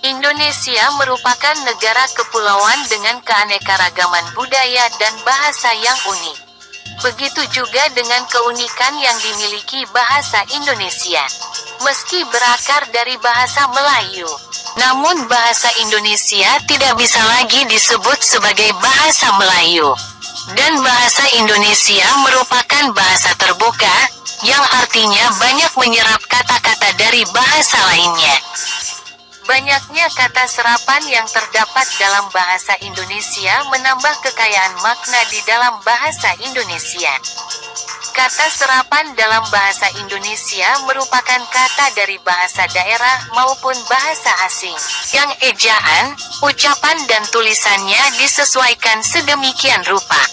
Indonesia merupakan negara kepulauan dengan keanekaragaman budaya dan bahasa yang unik. Begitu juga dengan keunikan yang dimiliki bahasa Indonesia. Meski berakar dari bahasa Melayu, namun bahasa Indonesia tidak bisa lagi disebut sebagai bahasa Melayu. Dan bahasa Indonesia merupakan bahasa terbuka, yang artinya banyak menyerap kata-kata dari bahasa lainnya. Banyaknya kata serapan yang terdapat dalam bahasa Indonesia menambah kekayaan makna di dalam bahasa Indonesia. Kata serapan dalam bahasa Indonesia merupakan kata dari bahasa daerah maupun bahasa asing, yang ejaan, ucapan dan tulisannya disesuaikan sedemikian rupa.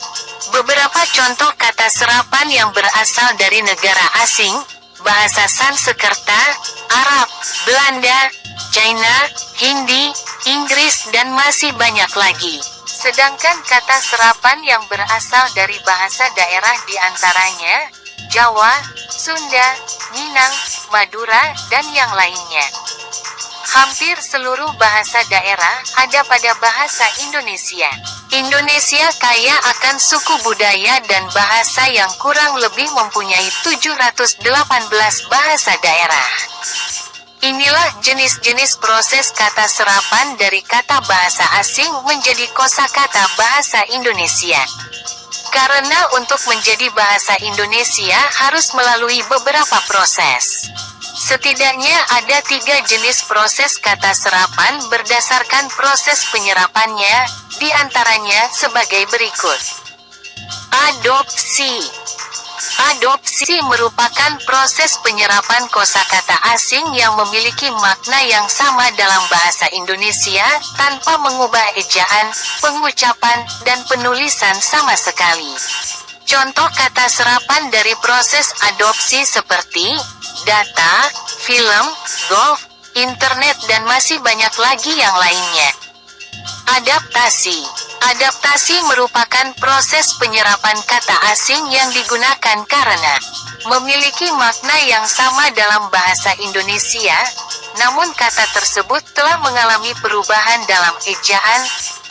Beberapa contoh kata serapan yang berasal dari negara asing, bahasa Sanskerta, Arab, Belanda, China, Hindi, Inggris dan masih banyak lagi. Sedangkan kata serapan yang berasal dari bahasa daerah diantaranya Jawa, Sunda, Minang, Madura, dan yang lainnya. Hampir seluruh bahasa daerah ada pada bahasa Indonesia. Indonesia kaya akan suku budaya dan bahasa yang kurang lebih mempunyai 718 bahasa daerah. Inilah jenis-jenis proses kata serapan dari kata bahasa asing menjadi kosakata bahasa Indonesia. Karena untuk menjadi bahasa Indonesia harus melalui beberapa proses. Setidaknya ada 3 jenis proses kata serapan berdasarkan proses penyerapannya, di antaranya sebagai berikut. Adopsi. Adopsi merupakan proses penyerapan kosakata asing yang memiliki makna yang sama dalam bahasa Indonesia, tanpa mengubah ejaan, pengucapan, dan penulisan sama sekali. Contoh kata serapan dari proses adopsi seperti data, film, golf, internet dan masih banyak lagi yang lainnya. Adaptasi. Adaptasi merupakan proses penyerapan kata asing yang digunakan karena memiliki makna yang sama dalam bahasa Indonesia, namun kata tersebut telah mengalami perubahan dalam ejaan,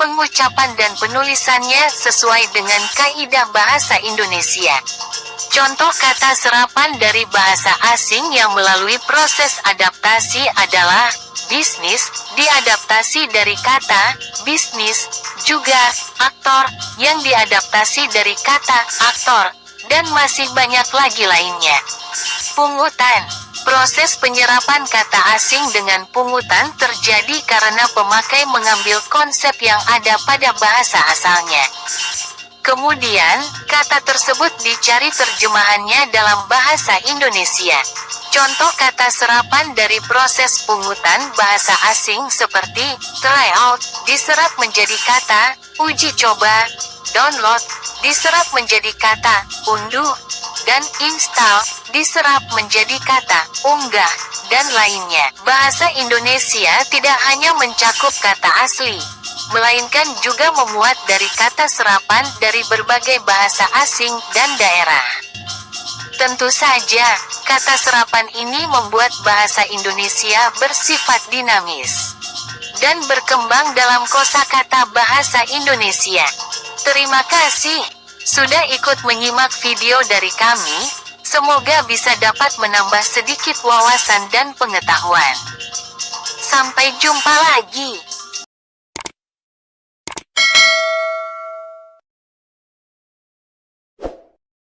pengucapan dan penulisannya sesuai dengan kaidah bahasa Indonesia. Contoh kata serapan dari bahasa asing yang melalui proses adaptasi adalah bisnis, diadaptasi dari kata bisnis, juga aktor, yang diadaptasi dari kata aktor, dan masih banyak lagi lainnya. Pungutan. Proses penyerapan kata asing dengan pungutan terjadi karena pemakai mengambil konsep yang ada pada bahasa asalnya. Kemudian, kata tersebut dicari terjemahannya dalam bahasa Indonesia. Contoh kata serapan dari proses pungutan bahasa asing seperti tryout, diserap menjadi kata uji coba, download, diserap menjadi kata unduh, dan install, diserap menjadi kata unggah, dan lainnya. Bahasa Indonesia tidak hanya mencakup kata asli, melainkan juga memuat dari kata serapan dari berbagai bahasa asing dan daerah. Tentu saja, kata serapan ini membuat bahasa Indonesia bersifat dinamis dan berkembang dalam kosakata bahasa Indonesia. Terima kasih sudah ikut menyimak video dari kami. Semoga bisa dapat menambah sedikit wawasan dan pengetahuan. Sampai jumpa lagi.